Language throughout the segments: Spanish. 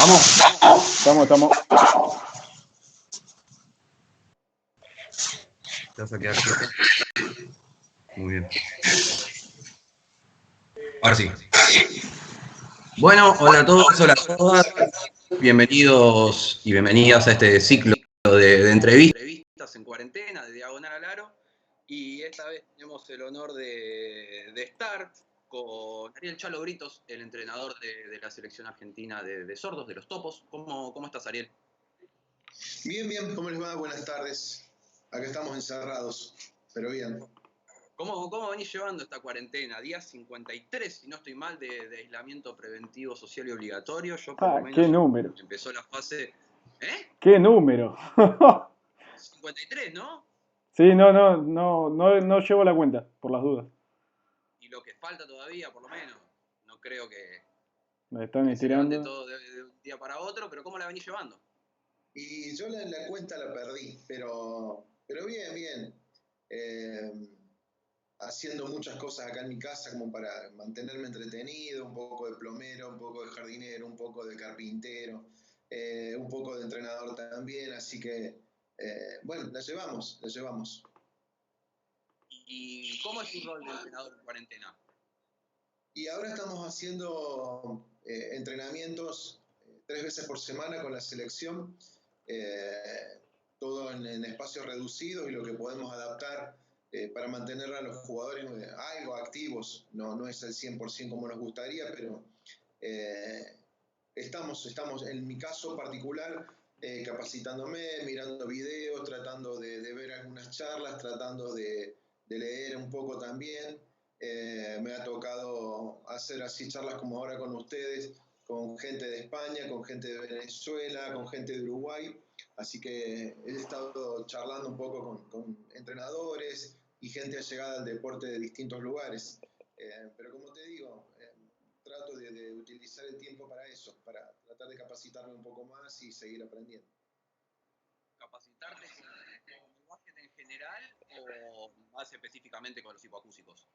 ¿Estamos? Estamos. Te vas a quedar quieto. Muy bien. Ahora sí. Bueno, hola a todos, hola a todas. Bienvenidos y bienvenidas a este ciclo de entrevistas en cuarentena de Diagonal al Aro. Y esta vez tenemos el honor de estar con Ariel Chalo Britos, el entrenador de la selección argentina de sordos, de los topos. ¿Cómo estás, Ariel? Bien, ¿cómo les va? Buenas tardes. Acá estamos encerrados, pero bien. ¿Cómo venís llevando esta cuarentena? Día 53, si no estoy mal, de aislamiento preventivo social y obligatorio. Yo por lo menos ¿Qué número? empezó la fase... ¿Eh? ¿Qué número? 53, ¿no? Sí, no llevo la cuenta, por las dudas. Y lo que falta todavía, por lo menos. No creo que Me están se levante estirando. todo de un día para otro, pero ¿cómo la venís llevando? Y yo la cuenta la perdí, pero bien. Haciendo muchas cosas acá en mi casa como para mantenerme entretenido, un poco de plomero, un poco de jardinero, un poco de carpintero, un poco de entrenador también, así que, bueno, la llevamos. ¿Y cómo es tu rol de entrenador en cuarentena? Y ahora estamos haciendo entrenamientos 3 veces por semana con la selección, todo en espacios reducidos y lo que podemos adaptar para mantener a los jugadores algo activos. No es el 100% como nos gustaría, pero estamos en mi caso particular capacitándome, mirando videos, tratando de ver algunas charlas, tratando de leer un poco también. Me ha tocado hacer así charlas como ahora con ustedes, con gente de España, con gente de Venezuela, con gente de Uruguay. Así que he estado charlando un poco con entrenadores y gente allegada al deporte de distintos lugares. Pero como te digo, trato de utilizar el tiempo para eso, para tratar de capacitarme un poco más y seguir aprendiendo. ¿Capacitarte con lenguaje en general o más específicamente con los hipoacúsicos?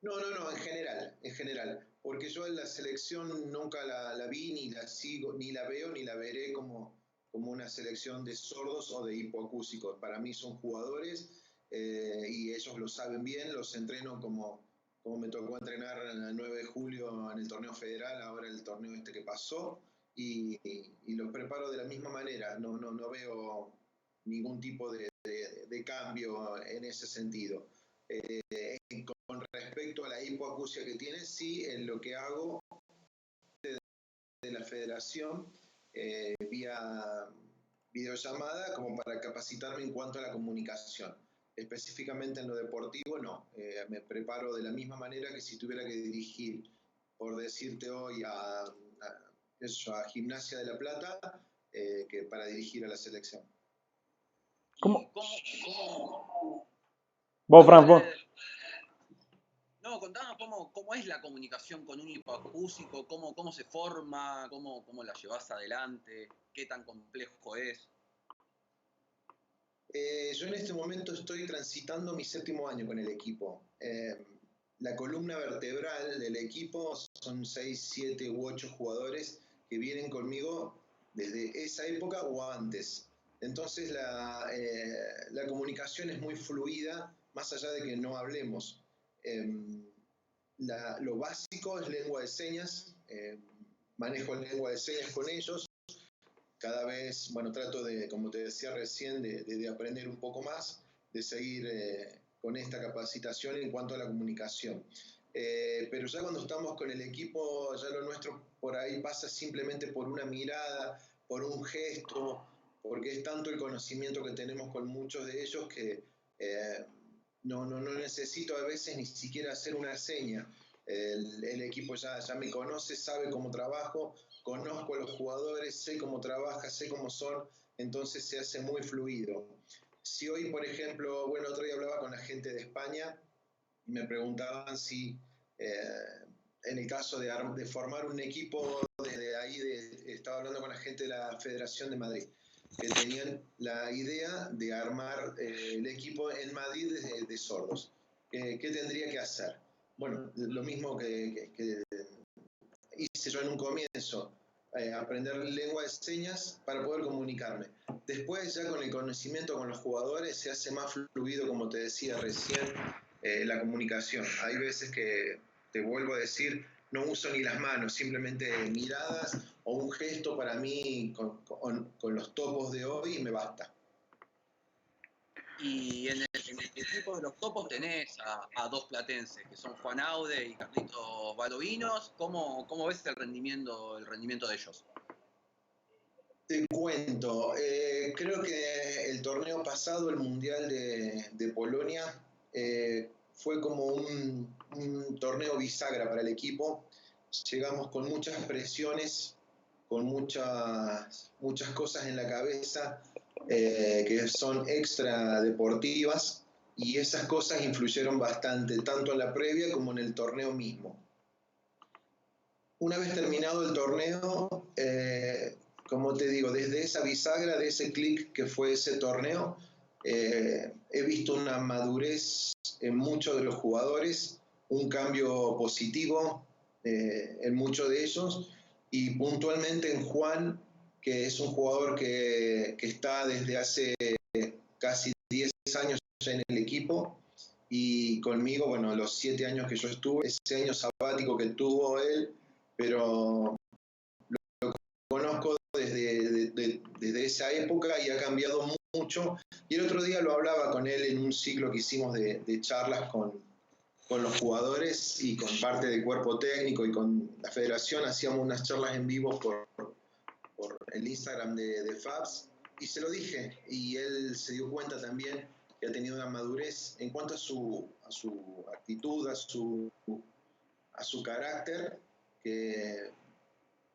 No, en general, porque yo en la selección nunca la vi, ni la sigo, ni la veo, ni la veré como una selección de sordos o de hipoacúsicos. Para mí son jugadores y ellos lo saben bien, los entreno como me tocó entrenar el 9 de julio en el torneo federal, ahora el torneo este que pasó, y los preparo de la misma manera, no veo ningún tipo de cambio en ese sentido. Con respecto a la hipoacusia que tiene, sí, en lo que hago de la federación vía videollamada como para capacitarme en cuanto a la comunicación. Específicamente en lo deportivo, no. Me preparo de la misma manera que si tuviera que dirigir, por decirte hoy, a Gimnasia de La Plata, que para dirigir a la selección. ¿Cómo? Vos, Fran, vos. No, contanos cómo es la comunicación con un hipoacúsico, cómo se forma, cómo la llevas adelante, qué tan complejo es. Yo en este momento estoy transitando mi 7º año con el equipo. La columna vertebral del equipo son 6, 7 u 8 jugadores que vienen conmigo desde esa época o antes. Entonces la comunicación es muy fluida, más allá de que no hablemos. Lo básico es lengua de señas, manejo lengua de señas con ellos. Cada vez, bueno, trato de, como te decía recién, de aprender un poco más, de seguir con esta capacitación en cuanto a la comunicación. Pero ya cuando estamos con el equipo, ya lo nuestro por ahí pasa simplemente por una mirada, por un gesto, porque es tanto el conocimiento que tenemos con muchos de ellos que no necesito a veces ni siquiera hacer una seña. El equipo ya me conoce, sabe cómo trabajo, conozco a los jugadores, sé cómo trabaja, sé cómo son, entonces se hace muy fluido. Si hoy, por ejemplo, bueno, otro día hablaba con la gente de España y me preguntaban si en el caso de formar un equipo, desde ahí estaba hablando con la gente de la Federación de Madrid, que tenían la idea de armar el equipo en Madrid de sordos. ¿Qué tendría que hacer? Bueno, lo mismo que hice yo en un comienzo, aprender lengua de señas para poder comunicarme. Después, ya con el conocimiento con los jugadores, se hace más fluido, como te decía recién, la comunicación. Hay veces que, te vuelvo a decir, no uso ni las manos, simplemente miradas o un gesto para mí con los topos de hoy me basta. Y en el equipo de los topos tenés a dos platenses, que son Juan Aude y Carlitos Baldovinos. ¿Cómo ves el rendimiento de ellos? Te cuento, creo que el torneo pasado, el Mundial de Polonia, fue como un torneo bisagra para el equipo. Llegamos con muchas presiones, con muchas cosas en la cabeza que son extra deportivas, y esas cosas influyeron bastante, tanto en la previa como en el torneo mismo. Una vez terminado el torneo, como te digo, desde esa bisagra, de ese clic que fue ese torneo, he visto una madurez en muchos de los jugadores, un cambio positivo en muchos de ellos, y puntualmente en Juan, que es un jugador que está desde hace casi 10 años ya en el equipo, y conmigo, bueno, los 7 años que yo estuve, ese año sabático que tuvo él, pero lo conozco desde esa época y ha cambiado mucho. Y el otro día lo hablaba con él en un ciclo que hicimos de charlas con los jugadores y con parte del cuerpo técnico y con la federación. Hacíamos unas charlas en vivo por el Instagram de Fabs, y se lo dije, y él se dio cuenta también que ha tenido una madurez en cuanto a su actitud, a su carácter, que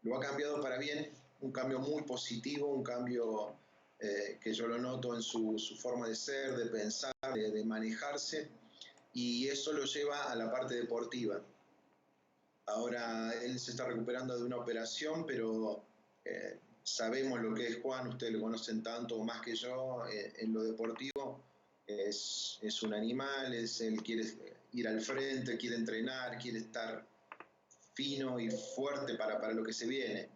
lo ha cambiado para bien, un cambio muy positivo, un cambio que yo lo noto en su forma de ser, de pensar, de manejarse, y eso lo lleva a la parte deportiva. Ahora él se está recuperando de una operación, pero sabemos lo que es Juan, ustedes lo conocen tanto o más que yo, en lo deportivo es un animal, él quiere ir al frente, quiere entrenar, quiere estar fino y fuerte para lo que se viene.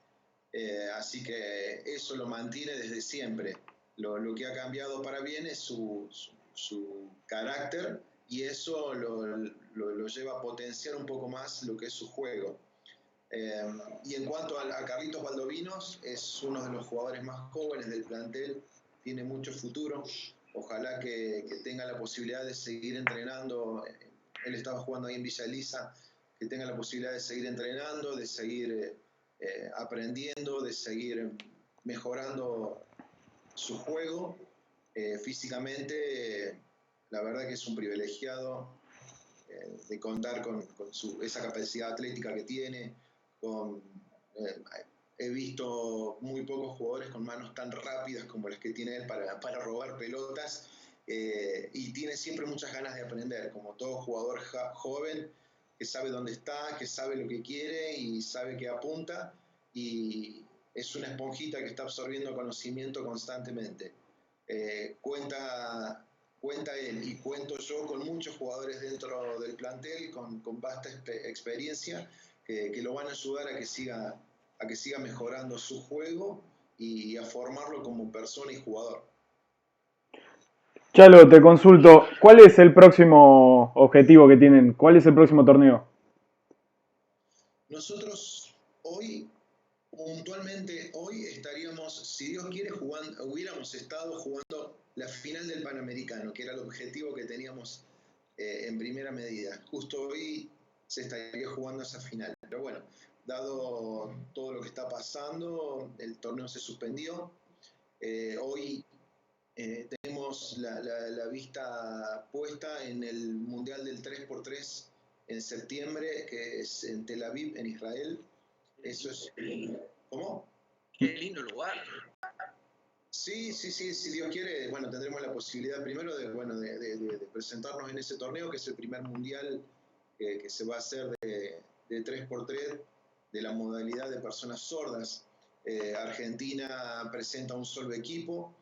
Así que eso lo mantiene desde siempre. Lo que ha cambiado para bien es su carácter, y eso lo lleva a potenciar un poco más lo que es su juego. Y en cuanto a Carlitos Baldovinos, es uno de los jugadores más jóvenes del plantel, tiene mucho futuro. Ojalá que tenga la posibilidad de seguir entrenando. Él estaba jugando ahí en Villa Elisa, que tenga la posibilidad de seguir entrenando, de seguir aprendiendo, de seguir mejorando su juego. Físicamente, la verdad que es un privilegiado de contar con esa capacidad atlética que tiene. He visto muy pocos jugadores con manos tan rápidas como las que tiene él para robar pelotas, y tiene siempre muchas ganas de aprender, como todo jugador joven, que sabe dónde está, que sabe lo que quiere y sabe que apunta, y es una esponjita que está absorbiendo conocimiento constantemente. Cuenta él y cuento yo con muchos jugadores dentro del plantel con vasta experiencia que lo van a ayudar a que siga mejorando su juego y a formarlo como persona y jugador. Chalo, te consulto, ¿cuál es el próximo objetivo que tienen? ¿Cuál es el próximo torneo? Nosotros hoy, puntualmente hoy, estaríamos, si Dios quiere, hubiéramos estado jugando la final del Panamericano, que era el objetivo que teníamos en primera medida. Justo hoy se estaría jugando esa final. Pero bueno, dado todo lo que está pasando, el torneo se suspendió. Hoy tenemos la vista puesta en el Mundial del 3x3 en septiembre, que es en Tel Aviv, en Israel. Eso es... ¿Cómo? Qué lindo lugar. Sí, si Dios quiere, bueno, tendremos la posibilidad primero de presentarnos en ese torneo, que es el primer mundial que se va a hacer de 3x3, de la modalidad de personas sordas. Argentina presenta un solo equipo.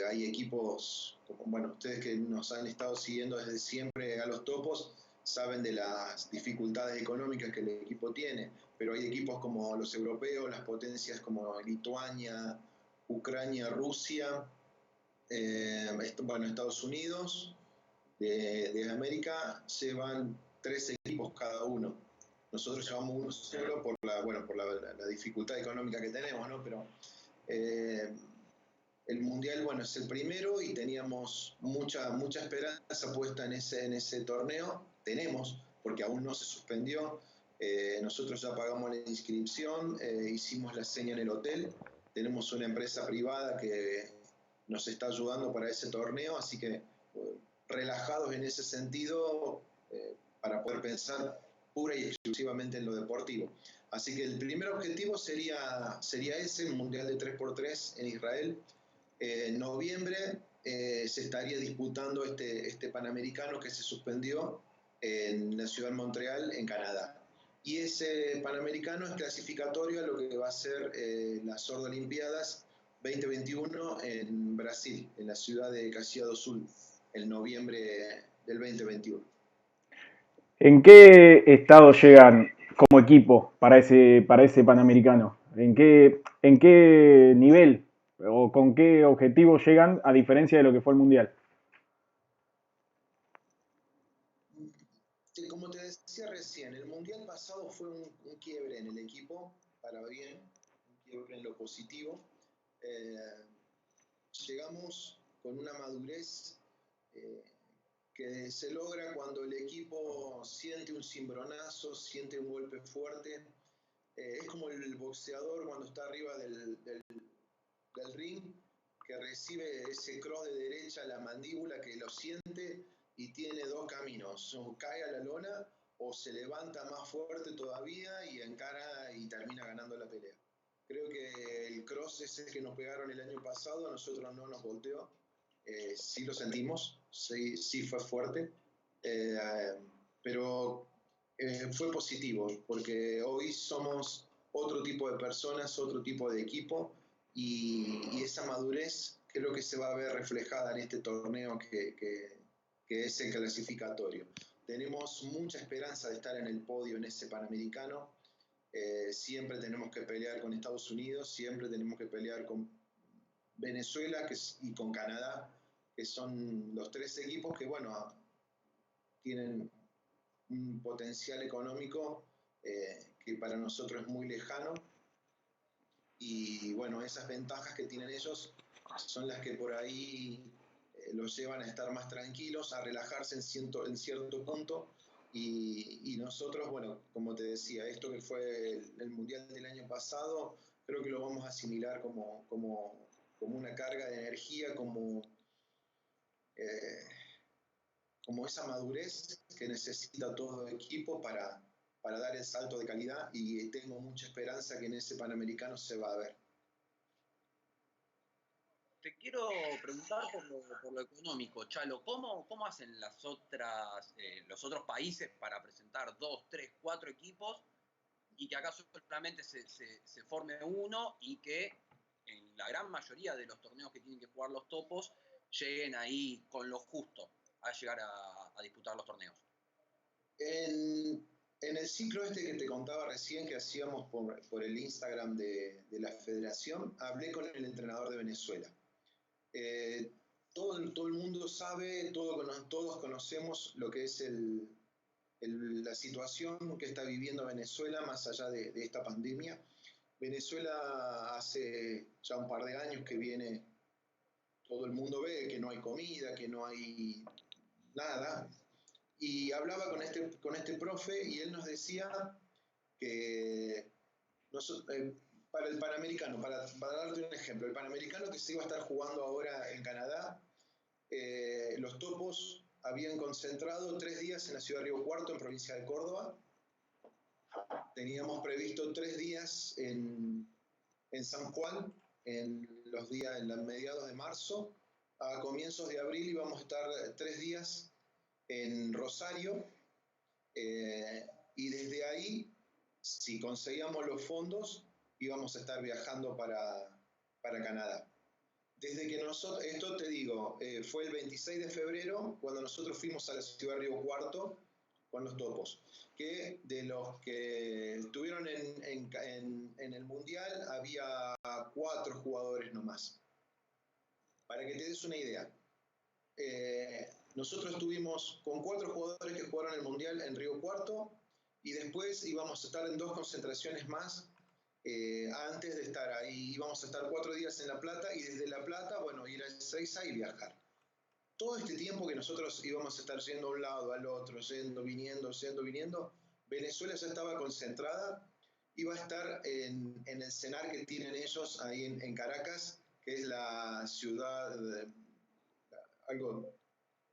Hay equipos, como, bueno, ustedes que nos han estado siguiendo desde siempre a los topos, saben de las dificultades económicas que el equipo tiene, pero hay equipos como los europeos, las potencias como Lituania, Ucrania, Rusia, Estados Unidos, de América, llevan 3 equipos cada uno. Nosotros llevamos uno solo por la dificultad económica que tenemos, ¿no? Pero el Mundial, bueno, es el primero y teníamos mucha esperanza puesta en ese torneo. Tenemos, porque aún no se suspendió. Nosotros ya pagamos la inscripción, hicimos la seña en el hotel. Tenemos una empresa privada que nos está ayudando para ese torneo, así que relajados en ese sentido para poder pensar pura y exclusivamente en lo deportivo. Así que el primer objetivo sería ese, el Mundial de 3x3 en Israel. En noviembre se estaría disputando este Panamericano que se suspendió en la ciudad de Montreal, en Canadá. Y ese Panamericano es clasificatorio a lo que va a ser las Sordo-Olimpiadas 2021 en Brasil, en la ciudad de Caxias do Sul, en noviembre del 2021. ¿En qué estado llegan como equipo para ese Panamericano? ¿En qué nivel o con qué objetivo llegan a diferencia de lo que fue el Mundial? Como te decía recién, el Mundial pasado fue un quiebre en el equipo, para bien, un quiebre en lo positivo. Llegamos con una madurez que se logra cuando el equipo siente un cimbronazo, siente un golpe fuerte. Es como el boxeador cuando está arriba del ring, que recibe ese cross de derecha a la mandíbula, que lo siente y tiene dos caminos: o cae a la lona o se levanta más fuerte todavía y encara y termina ganando la pelea. Creo que el cross ese que nos pegaron el año pasado a nosotros no nos volteó. Sí lo sentimos, sí fue fuerte, pero fue positivo, porque hoy somos otro tipo de personas, otro tipo de equipo, y esa madurez creo que se va a ver reflejada en este torneo que es el clasificatorio. Tenemos mucha esperanza de estar en el podio en ese Panamericano. Siempre tenemos que pelear con Estados Unidos, siempre tenemos que pelear con Venezuela y con Canadá, que son los 3 equipos que, bueno, tienen un potencial económico que para nosotros es muy lejano. Y bueno, esas ventajas que tienen ellos son las que por ahí los llevan a estar más tranquilos, a relajarse en cierto punto. Y nosotros, bueno, como te decía, esto que fue el Mundial del año pasado, creo que lo vamos a asimilar como una carga de energía, como esa madurez que necesita todo equipo para dar el salto de calidad, y tengo mucha esperanza que en ese Panamericano se va a ver. Te quiero preguntar por lo económico, Chalo. ¿Cómo hacen los otros países para presentar 2, 3, 4 equipos y que acá solamente se forme uno y que en la gran mayoría de los torneos que tienen que jugar los topos lleguen ahí con lo justo a llegar a disputar los torneos? En el ciclo este que te contaba recién, que hacíamos por el Instagram de la federación, hablé con el entrenador de Venezuela. Todo el mundo sabe, todos conocemos lo que es la situación que está viviendo Venezuela más allá de esta pandemia. Venezuela hace ya un par de años que viene, todo el mundo ve que no hay comida, que no hay nada. Y hablaba con este profe y él nos decía que para el Panamericano, para darte un ejemplo, el Panamericano que se iba a estar jugando ahora en Canadá, los topos habían concentrado 3 días en la ciudad de Río Cuarto, en provincia de Córdoba. Teníamos previsto 3 días en San Juan, en los mediados de marzo. A comienzos de abril íbamos a estar 3 días en Rosario, y desde ahí, si conseguíamos los fondos, íbamos a estar viajando para Canadá. Desde que nosotros, esto te digo, fue el 26 de febrero cuando nosotros fuimos a la ciudad de Río Cuarto, con los Topos, que de los que estuvieron en el Mundial había 4 jugadores nomás. Para que te des una idea, nosotros estuvimos con 4 jugadores que jugaron el Mundial en Río Cuarto y después íbamos a estar en 2 concentraciones más antes de estar ahí. Íbamos a estar 4 días en La Plata y desde La Plata, bueno, ir a Ezeiza y viajar. Todo este tiempo que nosotros íbamos a estar yendo a un lado, al otro, yendo, viniendo, Venezuela ya estaba concentrada, iba a estar en el CENAR que tienen ellos ahí en Caracas, que es la ciudad,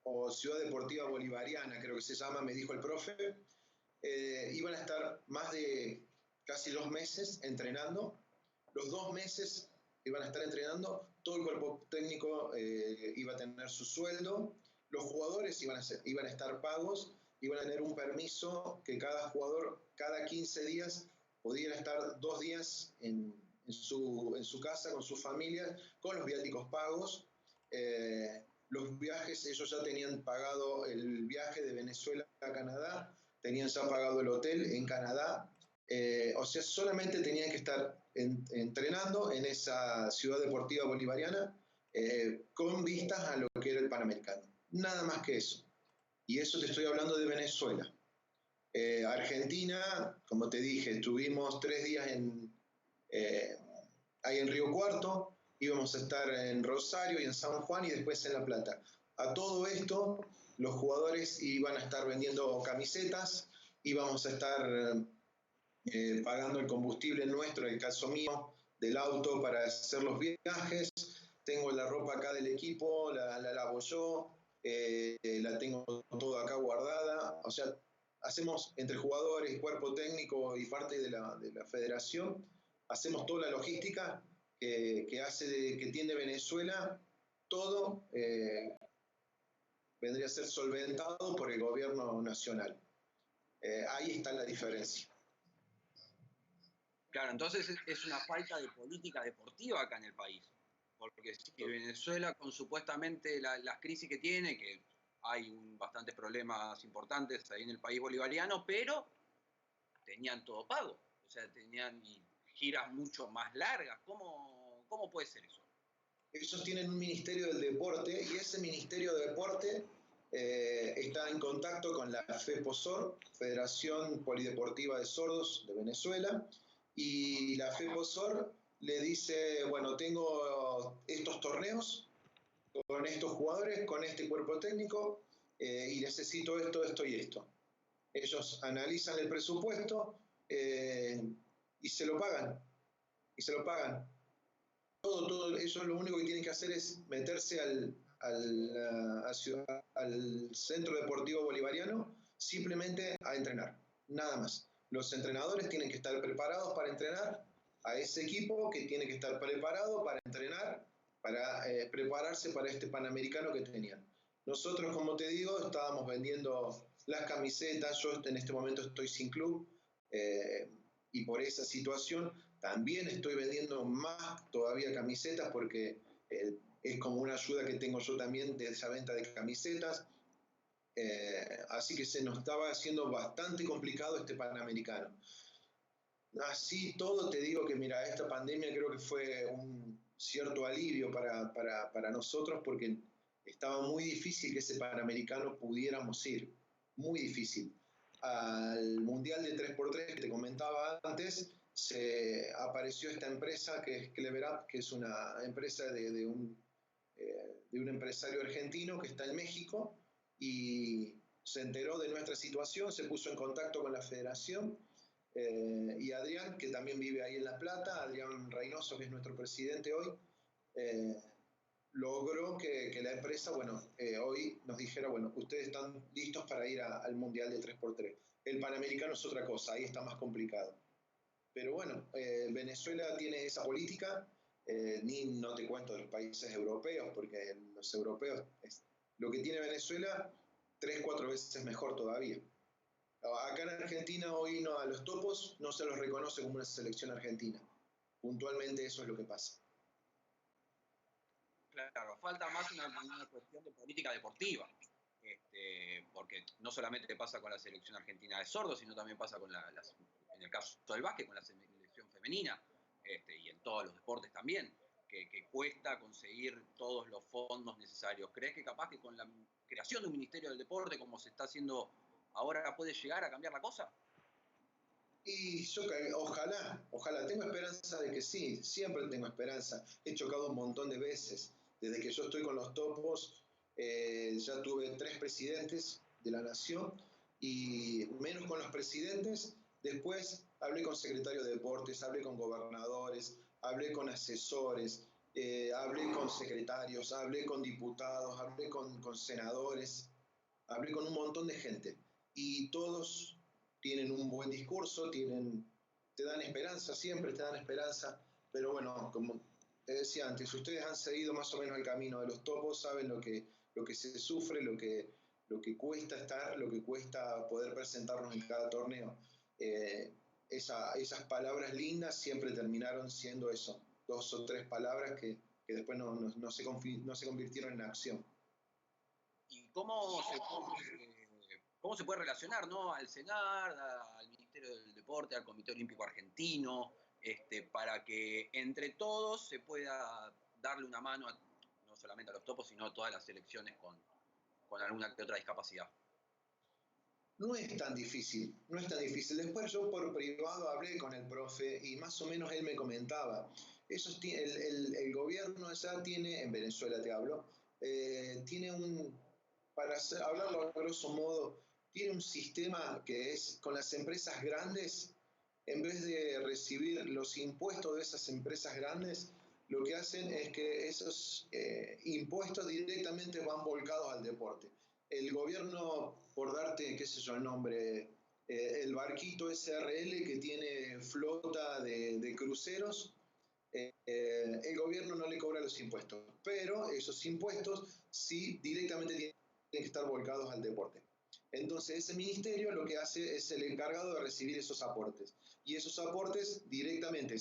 o Ciudad Deportiva Bolivariana, creo que se llama, me dijo el profe. Iban a estar más de casi 2 meses entrenando. Los 2 meses iban a estar entrenando, todo el cuerpo técnico iba a tener su sueldo, los jugadores iban a estar pagos, iban a tener un permiso que cada jugador cada 15 días podía estar 2 días en su casa con su familia, con los viáticos pagos. Los viajes, ellos ya tenían pagado el viaje de Venezuela a Canadá, tenían ya pagado el hotel en Canadá, o sea, solamente tenían que estar entrenando en esa ciudad deportiva bolivariana con vistas a lo que era el Panamericano. Nada más que eso. Y eso te estoy hablando de Venezuela. Argentina, como te dije, estuvimos 3 días ahí en Río Cuarto, íbamos a estar en Rosario y en San Juan y después en La Plata. A todo esto, los jugadores iban a estar vendiendo camisetas, íbamos a estar pagando el combustible nuestro, en el caso mío, del auto para hacer los viajes. Tengo la ropa acá del equipo, la lavo yo, la tengo todo acá guardada. O sea, hacemos entre jugadores, cuerpo técnico y parte de la federación, hacemos toda la logística que tiene Venezuela, todo vendría a ser solventado por el gobierno nacional. Ahí está la diferencia. Claro, entonces es una falta de política deportiva acá en el país. Porque si Venezuela, con supuestamente las crisis que tiene, que hay bastantes problemas importantes ahí en el país bolivariano, pero tenían todo pago. O sea, tenían giras mucho más largas. ¿Cómo puede ser eso? Ellos tienen un Ministerio del Deporte y ese Ministerio de Deporte está en contacto con la FEPOSOR, Federación Polideportiva de Sordos de Venezuela, y la FEPOSOR le dice, bueno, tengo estos torneos con estos jugadores, con este cuerpo técnico, y necesito esto, esto y esto. Ellos analizan el presupuesto y se lo pagan, Todo, ellos lo único que tienen que hacer es meterse al Centro Deportivo Bolivariano simplemente a entrenar, nada más. Los entrenadores tienen que estar preparados para entrenar, a ese equipo que tiene que estar preparado para entrenar, para prepararse para este Panamericano que tenían. Nosotros, como te digo, estábamos vendiendo las camisetas, yo en este momento estoy sin club, y por esa situación también estoy vendiendo más todavía camisetas porque es como una ayuda que tengo yo también de esa venta de camisetas. Así que se nos estaba haciendo bastante complicado este Panamericano. Así todo te digo que mira, esta pandemia creo que fue un cierto alivio para nosotros porque estaba muy difícil que ese Panamericano pudiéramos ir, muy difícil. Al Mundial de 3x3 que te comentaba antes, se apareció esta empresa que es Clever Up, que es una empresa de un empresario argentino que está en México y se enteró de nuestra situación, se puso en contacto con la federación y Adrián, que también vive ahí en La Plata, Adrián Reynoso, que es nuestro presidente hoy, logró que la empresa, bueno, hoy nos dijera, bueno, ustedes están listos para ir al Mundial de 3x3. El Panamericano es otra cosa, ahí está más complicado. Pero bueno, Venezuela tiene esa política, ni no te cuento de los países europeos, porque los europeos, lo que tiene Venezuela, 3-4 veces mejor todavía. Acá en Argentina hoy no, a los Topos no se los reconoce como una selección argentina. Puntualmente eso es lo que pasa. Claro, falta más una cuestión de política deportiva. porque no solamente pasa con la selección argentina de sordos, sino también pasa con en el caso del básquet, con la selección femenina, y en todos los deportes también, que cuesta conseguir todos los fondos necesarios. ¿Crees que capaz que con la creación de un Ministerio del Deporte, como se está haciendo ahora, puede llegar a cambiar la cosa? Y yo ojalá, tengo esperanza de que sí, siempre tengo esperanza. He chocado un montón de veces. Desde que yo estoy con los topos, ya tuve 3 presidentes de la nación y menos con los presidentes. Después hablé con secretarios de deportes, hablé con gobernadores, hablé con asesores, hablé con secretarios, hablé con diputados, hablé con senadores, hablé con un montón de gente y todos tienen un buen discurso, te dan esperanza, siempre te dan esperanza, pero bueno, como te decía antes, ustedes han seguido más o menos el camino de los topos, saben lo que se sufre, lo que cuesta estar, lo que cuesta poder presentarnos en cada torneo. Esas palabras lindas siempre terminaron siendo eso, 2 o 3 palabras que después no se convirtieron en acción. ¿Y cómo se puede relacionar, ¿no? Al CENAR, al Ministerio del Deporte, al Comité Olímpico Argentino, para que entre todos se pueda darle una mano no solamente a los topos, sino a todas las selecciones con alguna que otra discapacidad? No es tan difícil, no es tan difícil. Después yo por privado hablé con el profe y más o menos él me comentaba, el gobierno allá tiene, en Venezuela te hablo, tiene para hablarlo a grosso modo, tiene un sistema que es con las empresas grandes, en vez de recibir los impuestos de esas empresas grandes, lo que hacen es que esos impuestos directamente van volcados al deporte. El gobierno, por darte, qué sé yo, el nombre, el barquito SRL que tiene flota de cruceros, el gobierno no le cobra los impuestos, pero esos impuestos sí directamente tienen que estar volcados al deporte. Entonces ese ministerio lo que hace es el encargado de recibir esos aportes. Y esos aportes directamente,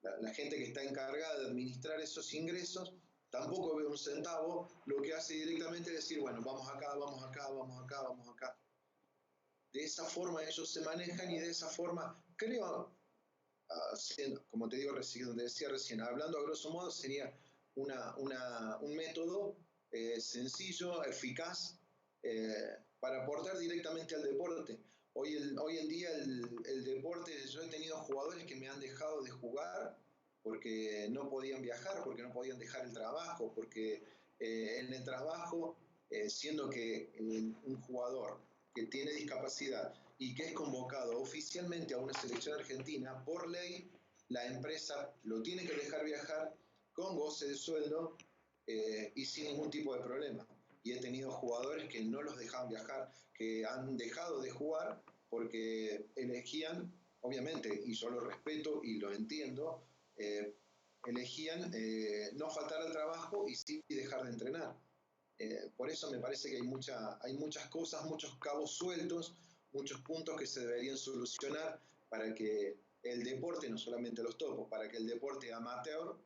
la gente que está encargada de administrar esos ingresos, tampoco ve un centavo, lo que hace directamente es decir, bueno, vamos acá, vamos acá, vamos acá, vamos acá. De esa forma ellos se manejan y de esa forma, creo, como te decía recién, hablando a grosso modo, sería un método sencillo, eficaz, para aportar directamente al deporte. Hoy en día el deporte, yo he tenido jugadores que me han dejado de jugar porque no podían viajar, porque no podían dejar el trabajo, porque en el trabajo, siendo que un jugador que tiene discapacidad y que es convocado oficialmente a una selección argentina, por ley, la empresa lo tiene que dejar viajar con goce de sueldo y sin ningún tipo de problema. Y he tenido jugadores que no los dejaban viajar, que han dejado de jugar porque elegían, obviamente, y yo lo respeto y lo entiendo, elegían no faltar al trabajo y sí dejar de entrenar. Por eso me parece que hay muchas cosas, muchos cabos sueltos, muchos puntos que se deberían solucionar para que el deporte, no solamente los topos, para que el deporte amateur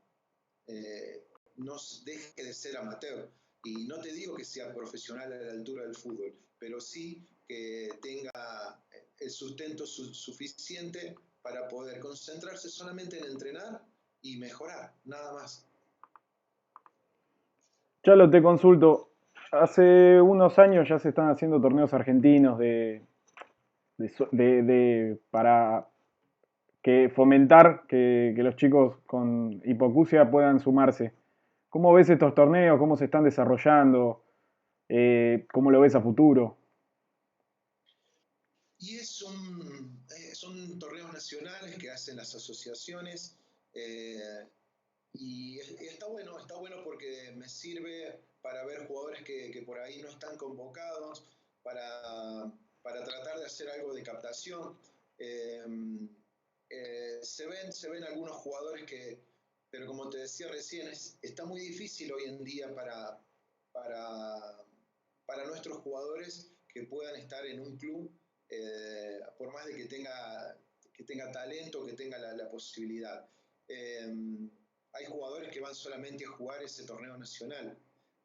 no deje de ser amateur. Y no te digo que sea profesional a la altura del fútbol, pero sí que tenga el sustento suficiente para poder concentrarse solamente en entrenar y mejorar, nada más. Chalo, te consulto. Hace unos años ya se están haciendo torneos argentinos para que fomentar que los chicos con hipoacusia puedan sumarse. ¿Cómo ves estos torneos? ¿Cómo se están desarrollando? ¿Cómo lo ves a futuro? Y son torneos nacionales que hacen las asociaciones y está bueno porque me sirve para ver jugadores que por ahí no están convocados, para tratar de hacer algo de captación. Eh, se ven algunos jugadores pero como te decía recién, está muy difícil hoy en día para, para nuestros jugadores que puedan estar en un club, por más de que tenga talento, que tenga la posibilidad. Eh, Hay jugadores que van solamente a jugar ese torneo nacional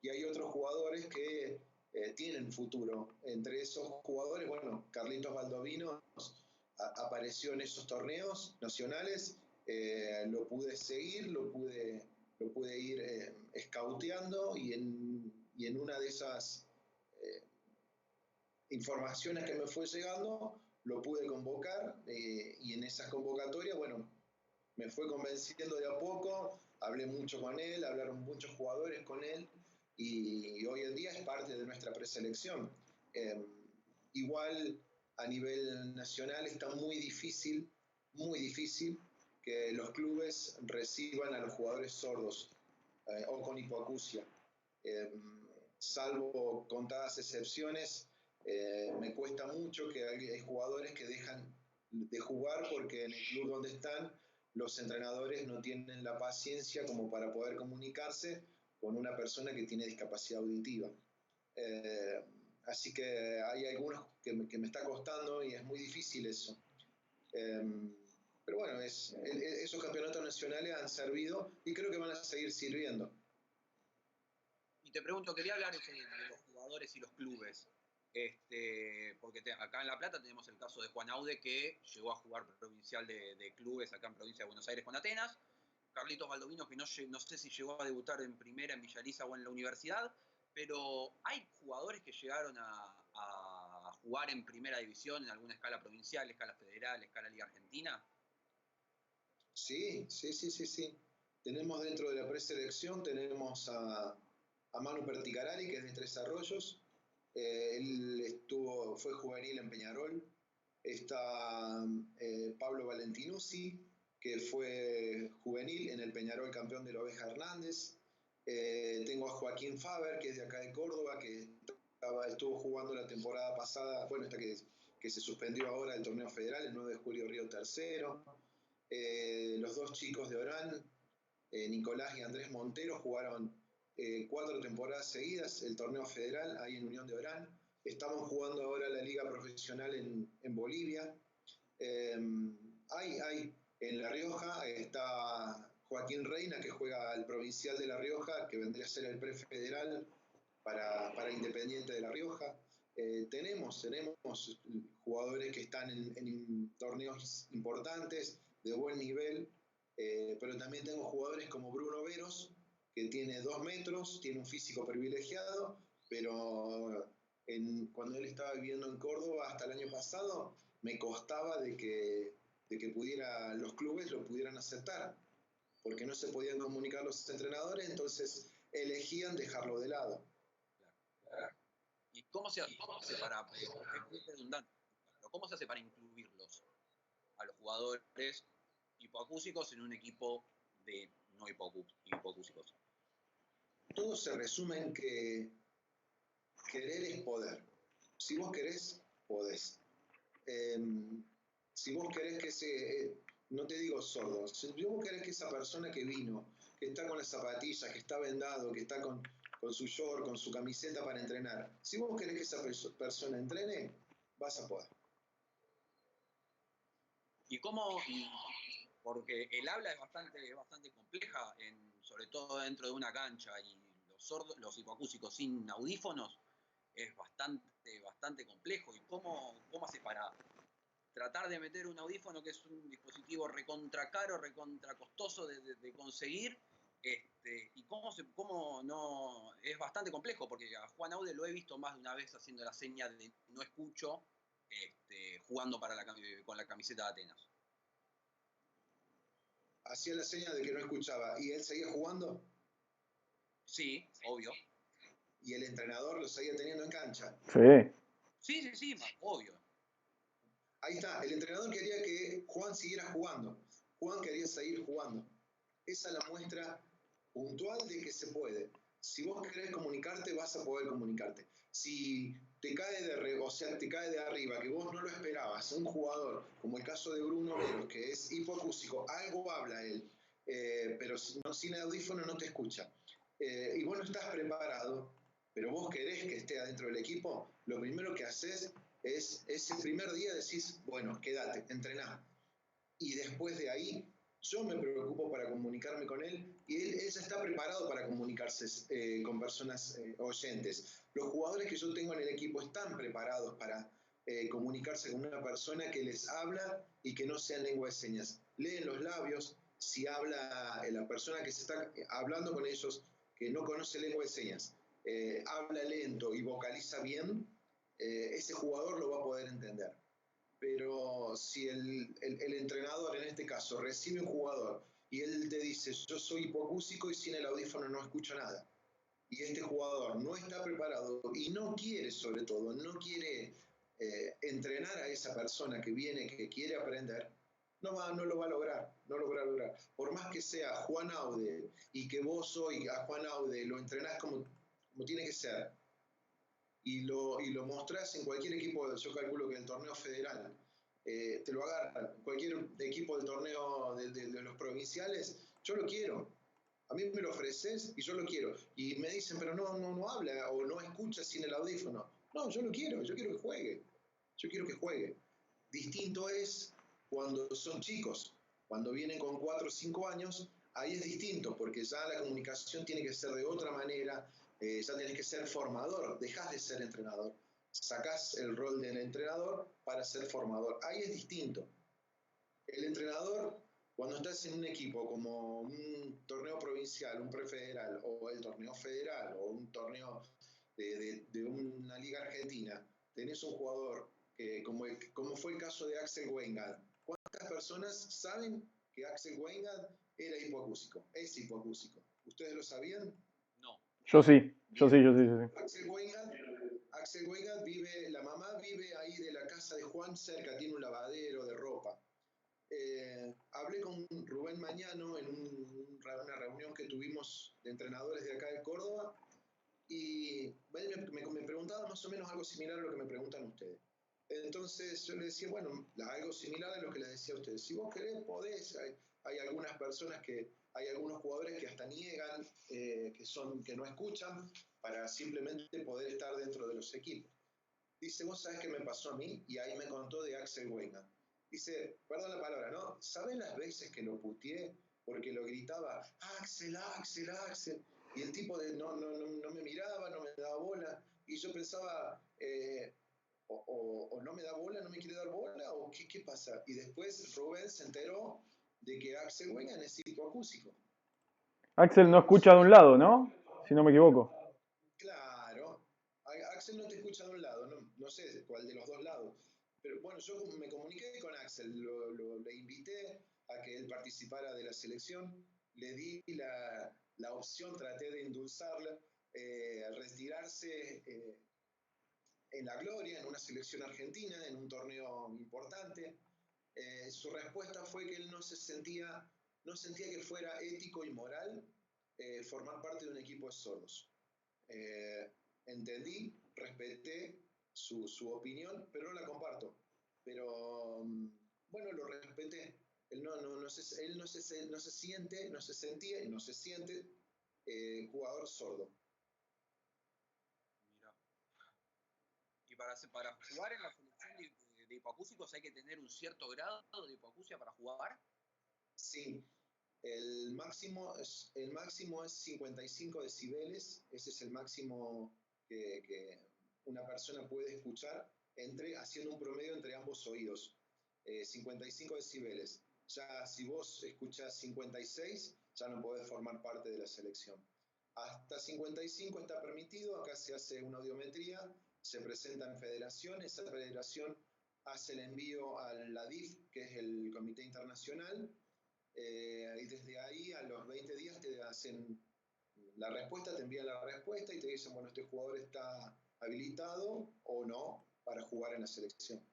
y hay otros jugadores que tienen futuro. Entre esos jugadores, bueno, Carlitos Valdovinos apareció en esos torneos nacionales, lo pude seguir, lo pude ir scouteando y en una de esas informaciones que me fue llegando, lo pude convocar y en esas convocatorias, bueno, me fue convenciendo de a poco, hablé mucho con él, hablaron muchos jugadores con él y hoy en día es parte de nuestra preselección. Igual a nivel nacional está muy difícil que los clubes reciban a los jugadores sordos o con hipoacusia. Salvo contadas excepciones, me cuesta mucho que hay jugadores que dejan de jugar porque en el club donde están los entrenadores no tienen la paciencia como para poder comunicarse con una persona que tiene discapacidad auditiva. Así que hay algunos que me está costando y es muy difícil eso. Pero bueno, esos campeonatos nacionales han servido y creo que van a seguir sirviendo. Y te pregunto, quería hablar de los jugadores y los clubes. Porque acá en La Plata tenemos el caso de Juan Aude, que llegó a jugar provincial de clubes acá en provincia de Buenos Aires con Atenas. Carlitos Valdovinos, que no sé si llegó a debutar en primera en Villaliza o en la universidad, pero ¿hay jugadores que llegaron a jugar en primera división en alguna escala provincial, escala federal, escala Liga Argentina? Sí. Tenemos dentro de la preselección, tenemos a Manu Perticarari, que es de Tres Arroyos. Él fue juvenil en Peñarol. Está Pablo Valentinuzzi, que fue juvenil en el Peñarol, campeón de la Oveja Hernández. Tengo a Joaquín Faber, que es de acá de Córdoba, que estuvo jugando la temporada pasada, bueno, esta que se suspendió ahora el torneo federal, el 9 de julio Río Tercero. Los dos chicos de Orán, Nicolás y Andrés Montero, jugaron 4 temporadas seguidas el torneo federal ahí en Unión de Orán. Estamos jugando ahora la liga profesional en Bolivia. Hay en La Rioja está Joaquín Reina, que juega al provincial de La Rioja, que vendría a ser el prefederal para Independiente de La Rioja. Tenemos jugadores que están en torneos importantes, de buen nivel, pero también tengo jugadores como Bruno Veros, que tiene 2 metros, tiene un físico privilegiado, pero cuando él estaba viviendo en Córdoba hasta el año pasado, me costaba de que los clubes lo pudieran aceptar, porque no se podían comunicar los entrenadores, entonces elegían dejarlo de lado. Claro. ¿Y cómo se hace para, es muy redundante, pero cómo se hace para incluirlos a los jugadores hipoacúsicos en un equipo de no hipoacúsicos? Todo se resume en que querer es poder. Si vos querés, podés. Si vos querés que no te digo sordo, si vos querés que esa persona que vino, que está con las zapatillas, que está vendado, que está con su short, con su camiseta para entrenar, si vos querés que esa persona entrene, vas a poder. ¿Y cómo? Porque el habla es bastante compleja, sobre todo dentro de una cancha, y los hipoacúsicos sin audífonos es bastante complejo. ¿Y cómo hace para tratar de meter un audífono, que es un dispositivo recontra caro, recontra costoso de conseguir? Y cómo no, es bastante complejo, porque a Juan Aude lo he visto más de una vez haciendo la seña de no escucho, jugando con la camiseta de Atenas. Hacía la seña de que no escuchaba y él seguía jugando. Sí, obvio. Y el entrenador lo seguía teniendo en cancha. Sí, obvio. Ahí está, el entrenador quería que Juan siguiera jugando. Juan quería seguir jugando. Esa es la muestra puntual de que se puede. Si vos querés comunicarte, vas a poder comunicarte. Si te cae te cae de arriba, que vos no lo esperabas, un jugador, como el caso de Bruno Veros, que es hipoacúsico, algo habla él, pero sin audífono no te escucha. Y vos no estás preparado, pero vos querés que esté adentro del equipo, lo primero que haces es ese primer día decís, bueno, quédate, entrená. Y después de ahí Yo me preocupo para comunicarme con él y él ya está preparado para comunicarse con personas oyentes. Los jugadores que yo tengo en el equipo están preparados para comunicarse con una persona que les habla y que no sea en lengua de señas. Leen los labios, si habla la persona que se está hablando con ellos, que no conoce lengua de señas, habla lento y vocaliza bien, ese jugador lo va a poder entender. Pero si el entrenador en este caso recibe un jugador y él te dice yo soy hipoacúsico y sin el audífono no escucho nada, y este jugador no está preparado y no quiere, sobre todo, no quiere entrenar a esa persona que viene, que quiere aprender, no lo va a lograr, no lo va a lograr. Por más que sea Juan Aude y que vos hoy a Juan Aude lo entrenás como tiene que ser, y lo mostrás en cualquier equipo, yo calculo que el torneo federal, te lo agarra cualquier equipo del torneo de los provinciales, yo lo quiero. A mí me lo ofreces y yo lo quiero. Y me dicen, pero no habla o no escucha sin el audífono. No, yo quiero que juegue. Yo quiero que juegue. Distinto es cuando son chicos, cuando vienen con 4 o 5 años, ahí es distinto, porque ya la comunicación tiene que ser de otra manera, ya tenés que ser formador, dejás de ser entrenador, sacás el rol del entrenador para ser formador. Ahí es distinto. El entrenador, cuando estás en un equipo como un torneo provincial, un prefederal, o el torneo federal, o un torneo de una liga argentina, tenés un jugador que, como fue el caso de Axel Weingart. ¿Cuántas personas saben que Axel Weingart era hipoacúsico? Es hipoacúsico. ¿Ustedes lo sabían? No. Yo sí, yo sí, Bien. yo sí, yo sí. Axel Weingart vive, la mamá vive ahí de la casa de Juan cerca, tiene un lavadero de ropa. Hablé con Rubén Mañano en una reunión que tuvimos de entrenadores de acá de Córdoba y me preguntaba más o menos algo similar a lo que me preguntan ustedes. Entonces yo le decía, bueno, algo similar a lo que les decía a ustedes. Si vos querés, podés. Hay algunas personas hay algunos jugadores que hasta niegan, que no escuchan para simplemente poder estar dentro de los equipos. Dice, vos sabés qué me pasó a mí, y ahí me contó de Axel Weingart. Dice, perdón la palabra, ¿no? ¿Sabés las veces que lo puteé? Porque lo gritaba, Axel, Axel, Axel. Y el tipo no me miraba, no me daba bola. Y yo pensaba, o no me da bola, no me quiere dar bola, o qué pasa. Y después Rubén se enteró de que Axel Weingart es hipoacúsico. Axel no No escucha de un sabía. lado, ¿no? Si no me equivoco. Claro, Axel no te escucha de un lado, no sé cuál de los dos lados. Pero bueno, yo me comuniqué con Axel, le invité a que él participara de la selección, le di la opción, traté de endulzarla, retirarse en la gloria, en una selección argentina, en un torneo importante. Su respuesta fue que él no sentía que fuera ético y moral formar parte de un equipo de sordos. Entendí, respeté su opinión, pero no la comparto. Pero bueno, lo respeté. Él no se siente, no se sentía y no se siente jugador sordo. Mira. Y para jugar en la selección de hipoacúsicos hay que tener un cierto grado de hipoacusia para jugar. Sí, el máximo es 55 decibeles, ese es el máximo que una persona puede escuchar haciendo un promedio entre ambos oídos. 55 decibeles. Ya si vos escuchás 56, ya no podés formar parte de la selección. Hasta 55 está permitido, acá se hace una audiometría, se presenta en federación, esa federación hace el envío a la DIF, que es el Comité Internacional, y desde ahí a los 20 días te hacen la respuesta, te envían la respuesta y te dicen, bueno, este jugador está habilitado o no para jugar en la selección.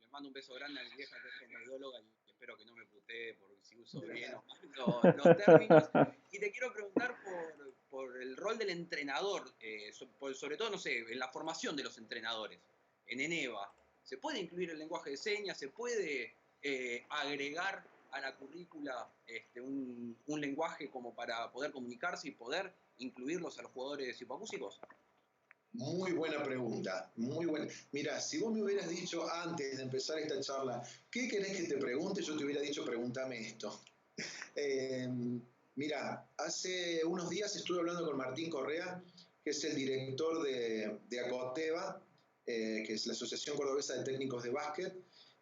Le mando un beso grande a mi vieja que es fonoaudióloga y espero que no me putee porque si uso bien o mal los términos. Y te quiero preguntar por el rol del entrenador, sobre todo, no sé, en la formación de los entrenadores, en ENEVA. ¿Se puede incluir el lenguaje de señas? ¿Se puede agregar a la currícula un lenguaje como para poder comunicarse y poder incluirlos a los jugadores hipoacúsicos? Muy buena pregunta, muy buena. Mira, si vos me hubieras dicho antes de empezar esta charla, ¿qué querés que te pregunte? Yo te hubiera dicho, pregúntame esto. Eh, Mira, hace unos días estuve hablando con Martín Correa, que es el director de ACOTEBA, que es la Asociación Cordobesa de Técnicos de Básquet,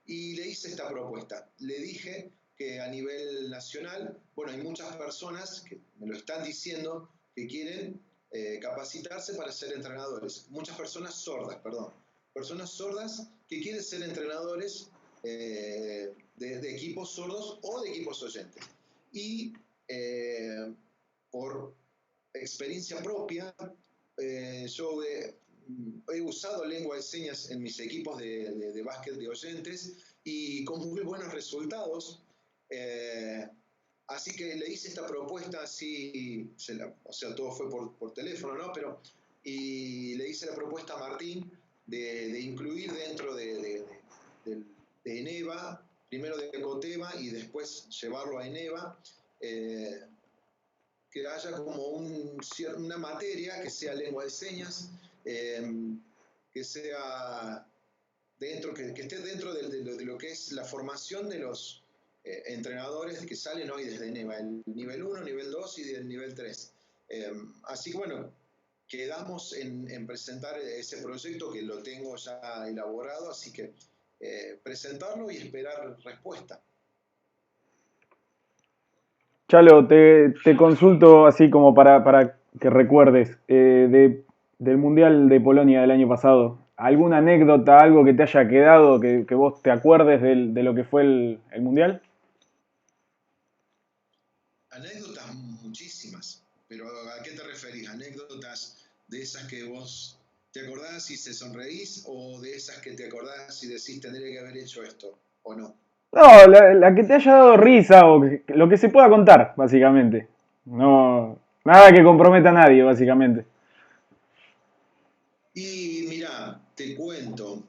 y le hice esta propuesta. Le dije que a nivel nacional, bueno, hay muchas personas que me lo están diciendo que quieren capacitarse para ser entrenadores. Muchas personas sordas, perdón. Personas sordas que quieren ser entrenadores de equipos sordos o de equipos oyentes. Y por experiencia propia, yo he usado lengua de señas en mis equipos de básquet de oyentes y con muy buenos resultados. Así que le hice esta propuesta, así, o sea, todo fue por teléfono, ¿no? Y le hice la propuesta a Martín de incluir dentro de ENEVA, primero de Ecotema y después llevarlo a ENEVA, que haya como una materia que sea lengua de señas, que sea que esté dentro de lo que es la formación de los entrenadores que salen hoy desde ENEVA, el nivel 1, nivel 2 y el nivel 3. Así que bueno, quedamos en presentar ese proyecto que lo tengo ya elaborado, así que presentarlo y esperar respuesta. Chalo, te consulto así como para que recuerdes del Mundial de Polonia del año pasado. ¿Alguna anécdota, algo que te haya quedado, que vos te acuerdes de lo que fue el Mundial? Anécdotas muchísimas, pero ¿a qué te referís? ¿Anécdotas de esas que vos te acordás y se sonreís o de esas que te acordás y decís tendría que haber hecho esto o no? No, la que te haya dado risa o lo que se pueda contar, básicamente. No, nada que comprometa a nadie, básicamente. Y mira, te cuento,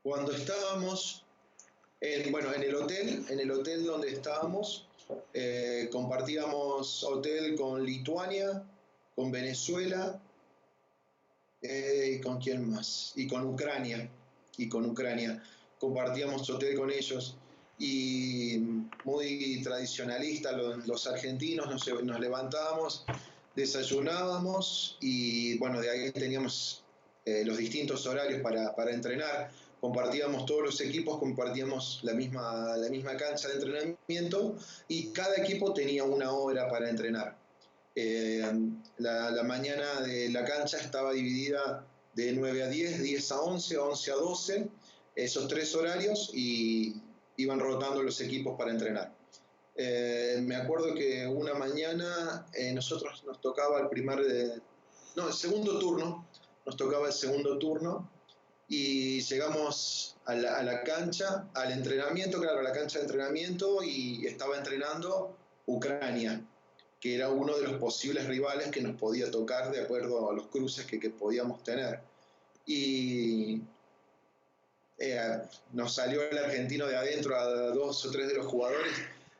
cuando estábamos bueno, en el hotel donde estábamos, compartíamos hotel con Lituania, con Venezuela, ¿y con quién más? Y con Ucrania. Y con Ucrania. Compartíamos hotel con ellos. Y muy tradicionalista, los argentinos nos levantábamos, desayunábamos y bueno, de ahí teníamos los distintos horarios para entrenar. Compartíamos todos los equipos, compartíamos la misma cancha de entrenamiento y cada equipo tenía una hora para entrenar. La mañana de la cancha estaba dividida de 9 a 10, 10 a 11, 11 a 12, esos tres horarios y iban rotando los equipos para entrenar. Me acuerdo que una mañana nosotros nos tocaba el segundo turno, nos tocaba el segundo turno y llegamos a la cancha, al entrenamiento, claro, a la cancha de entrenamiento y estaba entrenando Ucrania, que era uno de los posibles rivales que nos podía tocar de acuerdo a los cruces que podíamos tener. Y nos salió el argentino de adentro a dos o tres de los jugadores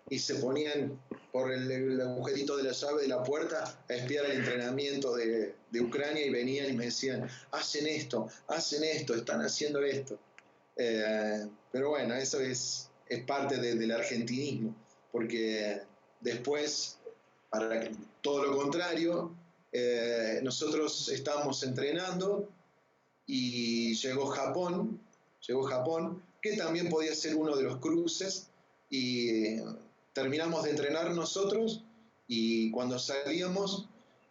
y se ponían por el agujerito de la llave de la puerta a espiar el entrenamiento de Ucrania y venían y me decían, hacen esto, están haciendo esto. Pero bueno, eso es parte del argentinismo, porque después, para todo lo contrario, nosotros estábamos entrenando y llegó Japón, que también podía ser uno de los cruces, y terminamos de entrenar nosotros y cuando salíamos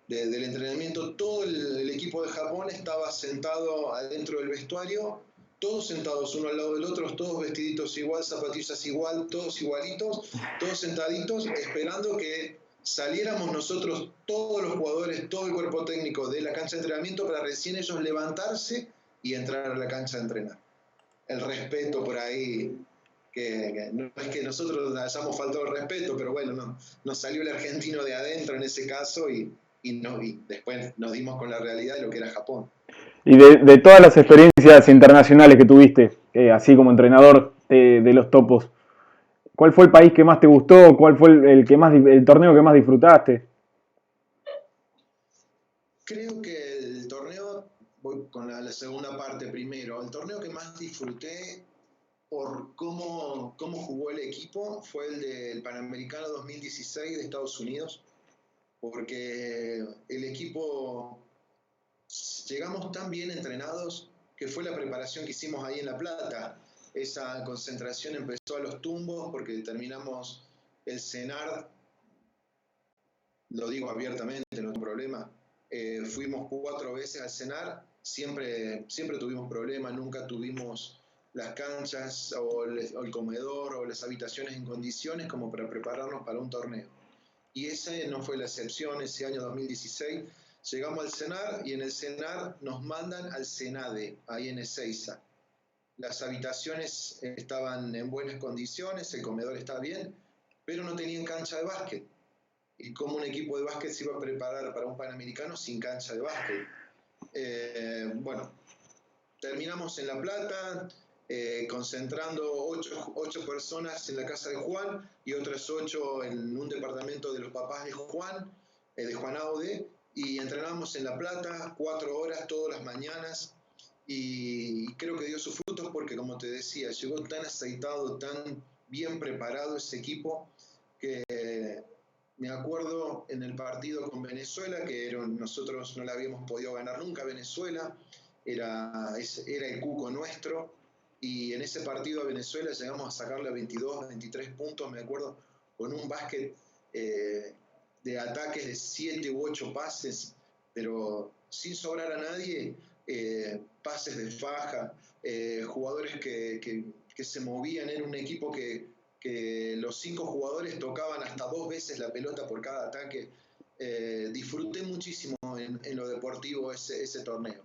del entrenamiento todo el equipo de Japón estaba sentado adentro del vestuario, todos sentados uno al lado del otro, todos vestiditos igual, zapatillas igual, todos igualitos, todos sentaditos, esperando que saliéramos nosotros, todos los jugadores, todo el cuerpo técnico de la cancha de entrenamiento para recién ellos levantarse y entrar a la cancha de entrenar. El respeto por ahí, que no es que nosotros hayamos faltado el respeto, pero bueno, nos salió el argentino de adentro en ese caso y después nos dimos con la realidad de lo que era Japón. Y de todas las experiencias internacionales que tuviste, así como entrenador de los topos, ¿cuál fue el país que más te gustó? ¿Cuál fue el torneo que más disfrutaste? Creo que el torneo, voy con la segunda parte primero, el torneo que más disfruté por cómo jugó el equipo fue el del Panamericano 2016 de Estados Unidos, porque el equipo llegamos tan bien entrenados que fue la preparación que hicimos ahí en La Plata. Esa concentración empezó a los tumbos porque terminamos el CENAR, lo digo abiertamente, no tengo problema. Fuimos 4 veces al CENAR, siempre tuvimos problemas, nunca tuvimos las canchas o el comedor o las habitaciones en condiciones como para prepararnos para un torneo. Y ese no fue la excepción, ese año 2016 llegamos al CENAR y en el CENAR nos mandan al CENADE, ahí en Ezeiza. Las habitaciones estaban en buenas condiciones, el comedor estaba bien, pero no tenían cancha de básquet. Y cómo un equipo de básquet se iba a preparar para un Panamericano sin cancha de básquet. Bueno, terminamos en La Plata, concentrando 8 personas en la casa de Juan y otras 8 en un departamento de los papás de Juan Aude, y entrenamos en La Plata 4 horas todas las mañanas, y creo que dio sus frutos porque, como te decía, llegó tan aceitado, tan bien preparado ese equipo, que me acuerdo en el partido con Venezuela, que nosotros no le habíamos podido ganar nunca a Venezuela, era el cuco nuestro, y en ese partido a Venezuela llegamos a sacarle 22, 23 puntos, me acuerdo, con un básquet de ataques de 7 u 8 pases, pero sin sobrar a nadie, pases de faja, jugadores que se movían, era un equipo que los 5 jugadores tocaban hasta 2 veces la pelota por cada ataque. Disfruté muchísimo en lo deportivo ese torneo.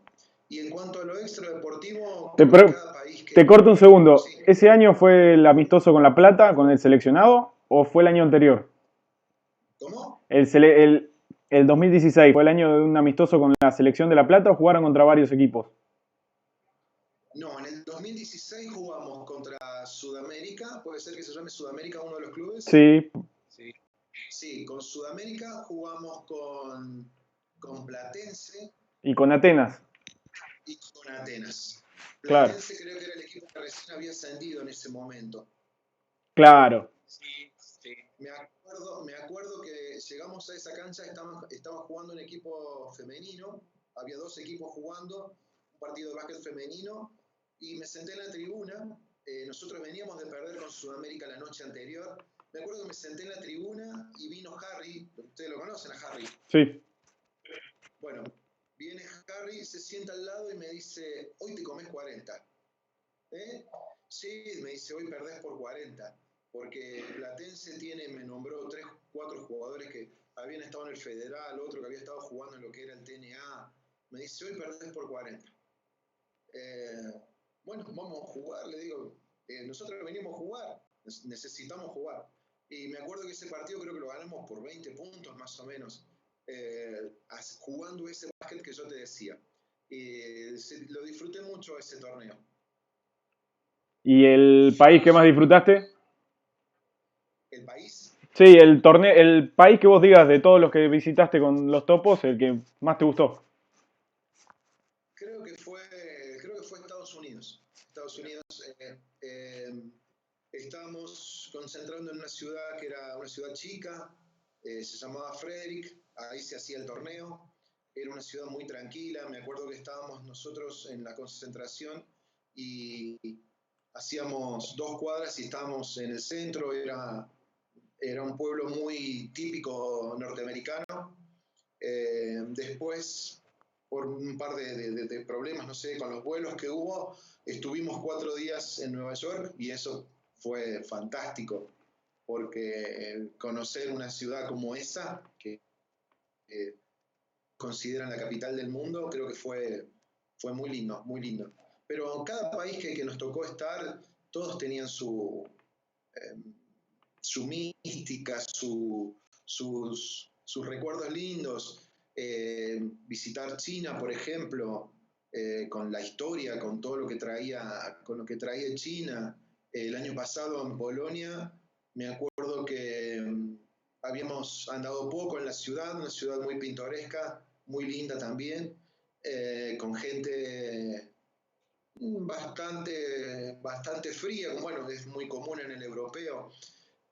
Y en cuanto a lo extradeportivo, Te, creo que cada país te que... corto un segundo. Sí. ¿Ese año fue el amistoso con La Plata, con el seleccionado, o fue el año anterior? ¿Cómo? El 2016, ¿fue el año de un amistoso con la selección de La Plata o jugaron contra varios equipos? No, en el 2016 jugamos contra Sudamérica, puede ser que se llame Sudamérica uno de los clubes. Sí, Sí, con Sudamérica jugamos con Platense y con Atenas, y con Atenas. claro, Platense creo que era el equipo que recién había ascendido en ese momento. claro, Me acuerdo que llegamos a esa cancha, estaba jugando un equipo femenino, había 2 equipos jugando, un partido de básquet femenino, y me senté en la tribuna. Nosotros veníamos de perder con Sudamérica la noche anterior. Me acuerdo que me senté en la tribuna y vino Harry, ustedes lo conocen a Harry. sí. Bueno, viene Harry, se sienta al lado y me dice, hoy te comes 40. ¿Eh? Sí, me dice, hoy perdés por 40, porque Platense me nombró 3, 4 jugadores que habían estado en el Federal, otro que había estado jugando en lo que era el TNA. Me dice, hoy perdés por 40. Bueno, vamos a jugar, le digo, nosotros venimos a jugar, necesitamos jugar. Y me acuerdo que ese partido creo que lo ganamos por 20 puntos más o menos, jugando ese básquet que yo te decía. Lo disfruté mucho ese torneo. ¿Y el país que más disfrutaste? El país, Sí, el torneo, el país que vos digas de todos los que visitaste con los topos, el que más te gustó. creo que fue Estados Unidos. Estados Unidos, estábamos concentrando en una ciudad que era una ciudad chica, se llamaba Frederick, ahí se hacía el torneo. Era una ciudad muy tranquila, me acuerdo que estábamos nosotros en la concentración y hacíamos 2 cuadras y estábamos en el centro, era un pueblo muy típico norteamericano. Después, por un par de problemas, no sé, con los vuelos que hubo, estuvimos 4 días en Nueva York y eso fue fantástico, porque conocer una ciudad como esa, que consideran la capital del mundo, creo que fue muy lindo, muy lindo. Pero cada país que nos tocó estar, todos tenían eh, su mística, sus recuerdos lindos. Visitar China, por ejemplo, con la historia, con todo lo que con lo que traía China. El año pasado en Polonia, me acuerdo que habíamos andado poco en la ciudad, una ciudad muy pintoresca, muy linda también, con gente bastante fría, bueno, es muy común en el europeo,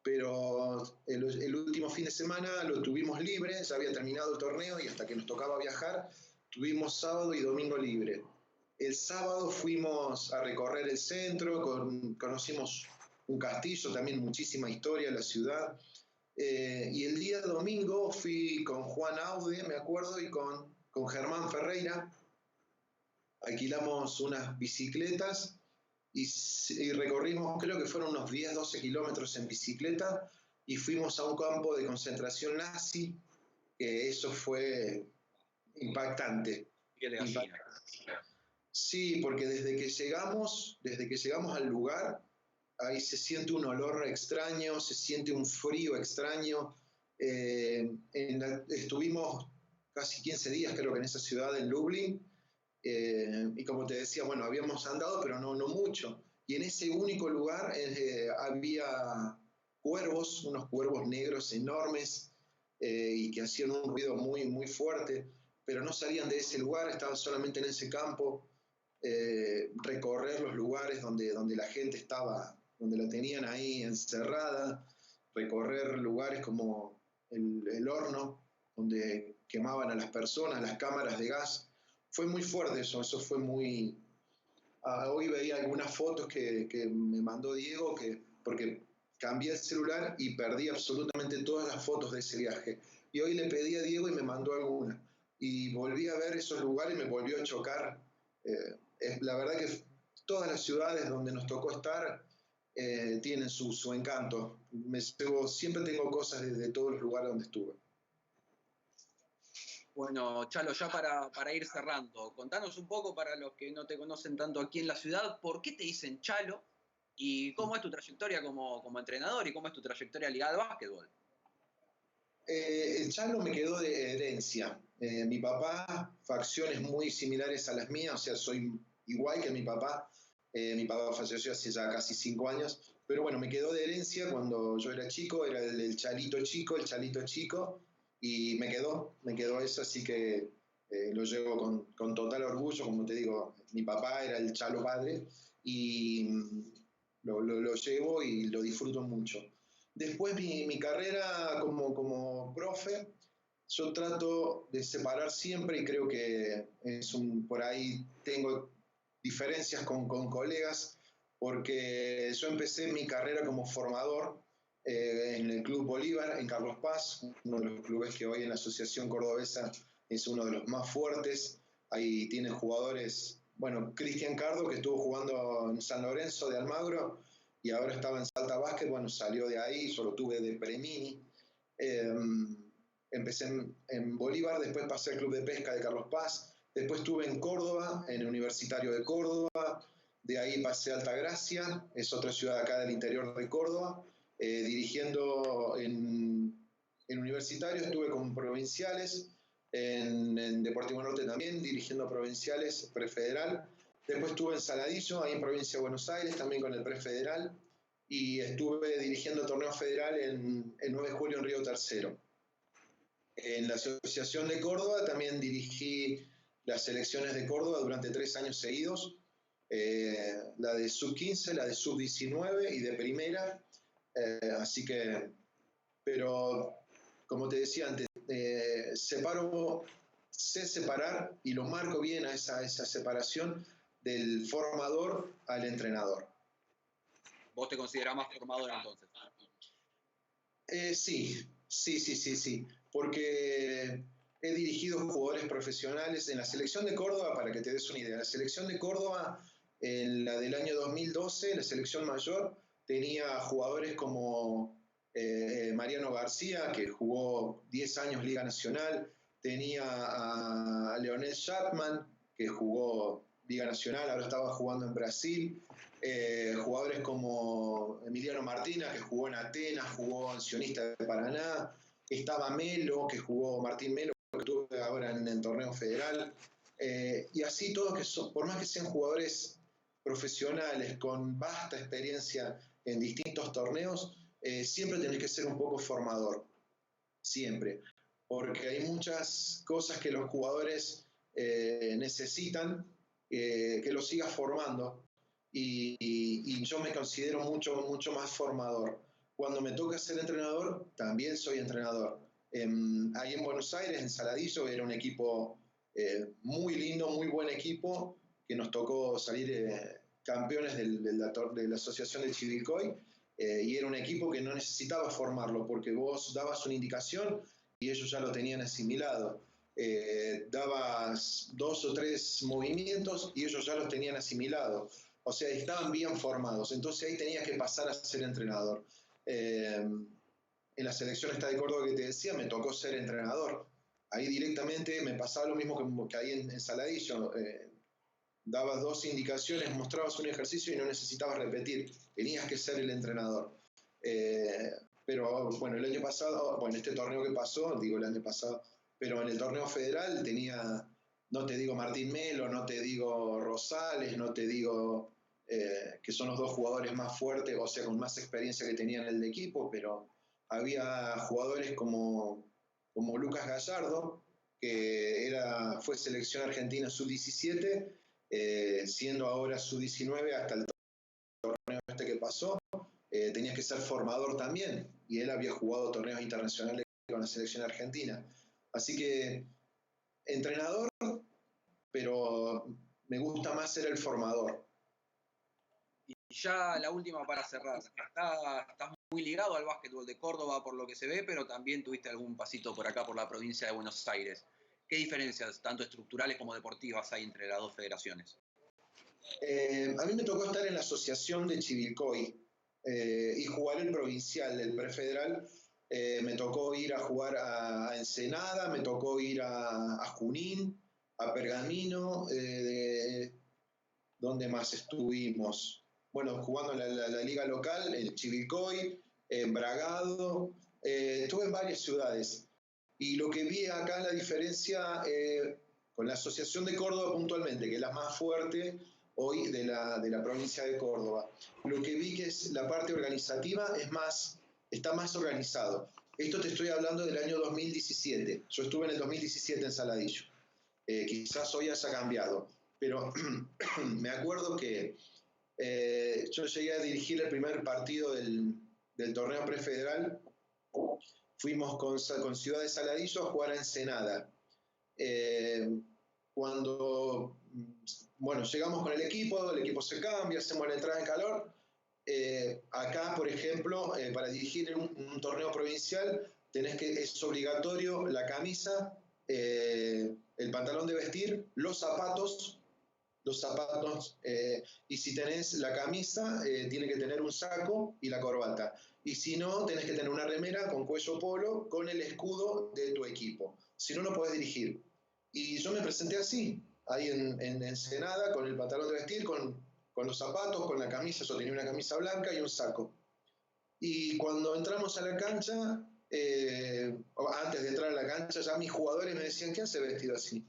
pero el último fin de semana lo tuvimos libre, ya había terminado el torneo y hasta que nos tocaba viajar, tuvimos sábado y domingo libre. El sábado fuimos a recorrer el centro, conocimos un castillo, también muchísima historia en la ciudad. Y el día domingo fui con Juan Aude, me acuerdo, y con Germán Ferreira. Alquilamos unas bicicletas y recorrimos, creo que fueron unos 10, 12 kilómetros en bicicleta y fuimos a un campo de concentración nazi, que eso fue impactante. Piel de gallina. Sí, porque desde que llegamos al lugar, ahí se siente un olor extraño, se siente un frío extraño. Estuvimos casi 15 días, creo que en esa ciudad, en Lublin, y como te decía, bueno, habíamos andado, pero no mucho. Y en ese único lugar había cuervos, unos cuervos negros enormes, y que hacían un ruido muy fuerte, pero no salían de ese lugar, estaban solamente en ese campo. Recorrer los lugares donde la gente estaba, donde la tenían ahí encerrada, recorrer lugares como el horno, donde quemaban a las personas, las cámaras de gas. Fue muy fuerte eso fue muy... Hoy veía algunas fotos que me mandó Diego, porque cambié el celular y perdí absolutamente todas las fotos de ese viaje. Y hoy le pedí a Diego y me mandó algunas. Y volví a ver esos lugares y me volvió a chocar. La verdad que todas las ciudades donde nos tocó estar tienen su encanto. Siempre tengo cosas de todos los lugares donde estuve. Bueno, Chalo, ya para ir cerrando, contanos un poco para los que no te conocen tanto aquí en la ciudad, ¿por qué te dicen Chalo? ¿Y cómo es tu trayectoria como entrenador y cómo es tu trayectoria ligada al básquetbol? El Chalo me quedó de herencia. Mi papá, facciones muy similares a las mías, o sea, soy igual que mi papá. Mi papá falleció hace ya casi 5 años, pero bueno, me quedó de herencia cuando yo era chico, era el Chalito chico, y me quedó eso, así que lo llevo con total orgullo, como te digo, mi papá era el Chalo padre, y lo llevo y lo disfruto mucho. Después mi carrera como profe, yo trato de separar siempre y creo que por ahí tengo diferencias con colegas, porque yo empecé mi carrera como formador en el Club Bolívar, en Carlos Paz, uno de los clubes que hoy en la Asociación Cordobesa es uno de los más fuertes. Ahí tienen jugadores, bueno, Cristian Cardo, que estuvo jugando en San Lorenzo de Almagro, y ahora estaba en Salta Básquet, bueno, salió de ahí, yo lo tuve de Premini. Eh, Empecé en Bolívar, después pasé al Club de Pesca de Carlos Paz, después estuve en Córdoba, en el Universitario de Córdoba, de ahí pasé a Altagracia, es otra ciudad acá del interior de Córdoba, dirigiendo en Universitario, estuve con provinciales, en Deportivo Norte también, dirigiendo provinciales, prefederal. Después estuve en Saladillo, ahí en provincia de Buenos Aires, también con el prefederal, y estuve dirigiendo torneo federal en 9 de julio en Río Tercero. En la Asociación de Córdoba también dirigí las selecciones de Córdoba durante 3 años seguidos, la de sub-15, la de sub-19 y de primera, así que, pero como te decía antes, sé separar y lo marco bien a esa separación del formador al entrenador. ¿Vos te considerás más formador entonces? Sí, porque he dirigido jugadores profesionales en la selección de Córdoba, para que te des una idea. La selección de Córdoba, en la del año 2012, la selección mayor, tenía jugadores como Mariano García, que jugó 10 años Liga Nacional, tenía a Leonel Chapman, que jugó Liga Nacional, ahora estaba jugando en Brasil, jugadores como Emiliano Martínez, que jugó en Atenas, jugó en Sionista de Paraná, estaba Melo, que jugó Martín Melo, que estuvo ahora en el torneo federal, y así todos, por más que sean jugadores profesionales con vasta experiencia en distintos torneos, siempre tenés que ser un poco formador, siempre. porque hay muchas cosas que los jugadores necesitan que los sigas formando y yo me considero mucho más formador. Cuando me toca ser entrenador, también soy entrenador. Ahí en Buenos Aires, en Saladillo, era un equipo muy lindo, muy buen equipo, que nos tocó salir campeones de la Asociación de Chivilcoy, y era un equipo que no necesitaba formarlo, porque vos dabas una indicación y ellos ya lo tenían asimilado. Dabas 2 o 3 movimientos y ellos ya los tenían asimilados. O sea, estaban bien formados. Entonces ahí tenías que pasar a ser entrenador. En la selección esta de Córdoba que te decía, me tocó ser entrenador. Ahí directamente me pasaba lo mismo que ahí en Saladillo. Dabas 2 indicaciones, mostrabas un ejercicio y no necesitabas repetir. Tenías que ser el entrenador. Pero bueno, el año pasado, bueno, este torneo que pasó, digo el año pasado, pero en el torneo federal tenía, no te digo Martín Melo, no te digo Rosales, no te digo que son los 2 jugadores más fuertes, o sea, con más experiencia que tenían en el equipo, pero había jugadores como Lucas Gallardo, que fue selección argentina sub-17, siendo ahora sub-19 hasta el torneo este que pasó. Tenías que ser formador también, y él había jugado torneos internacionales con la selección argentina. Así que entrenador, pero me gusta más ser el formador. Y ya la última para cerrar, estás muy ligado al básquetbol de Córdoba por lo que se ve, pero también tuviste algún pasito por acá, por la provincia de Buenos Aires. ¿Qué diferencias, tanto estructurales como deportivas, hay entre las 2 federaciones? A mí me tocó estar en la asociación de Chivilcoy y jugar el provincial, el prefederal. Me tocó ir a jugar a Ensenada, me tocó ir a Junín, a Pergamino. ¿Dónde más estuvimos? Bueno, jugando la liga local, en Chivilcoy, en Bragado. Estuve en varias ciudades. Y lo que vi acá, la diferencia con la Asociación de Córdoba puntualmente, que es la más fuerte hoy de la provincia de Córdoba. Lo que vi que es la parte organizativa está más organizado. Esto te estoy hablando del año 2017. Yo estuve en el 2017 en Saladillo. Quizás hoy haya cambiado, pero me acuerdo que yo llegué a dirigir el primer partido del torneo prefederal. Fuimos con Ciudad de Saladillo a jugar a Ensenada. Cuando llegamos con el equipo se cambia, hacemos la entrada en calor. Acá, por ejemplo, para dirigir un torneo provincial, es obligatorio la camisa, el pantalón de vestir, los zapatos, y si tenés la camisa, tiene que tener un saco y la corbata. Y si no, tenés que tener una remera con cuello polo con el escudo de tu equipo. Si no, no podés dirigir. Y yo me presenté así, ahí en Ensenada, con el pantalón de vestir, con los zapatos, con la camisa. Yo tenía una camisa blanca y un saco. Y cuando entramos a la cancha, antes de entrar a la cancha, ya mis jugadores me decían, ¿qué hace vestido así?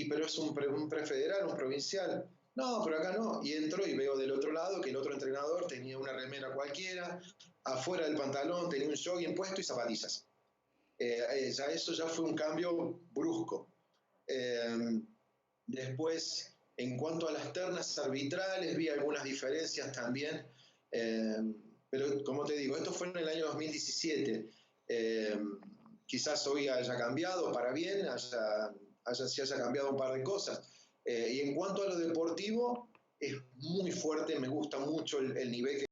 Pero es un prefederal, un provincial. No, pero acá no. Y entro y veo del otro lado que el otro entrenador tenía una remera cualquiera, afuera del pantalón tenía un jogging puesto y zapatillas. Eso ya fue un cambio brusco. Después, en cuanto a las ternas arbitrales, vi algunas diferencias también. Pero como te digo, esto fue en el año 2017. Quizás hoy haya cambiado para bien, se haya cambiado un par de cosas. Y en cuanto a lo deportivo, es muy fuerte, me gusta mucho el nivel que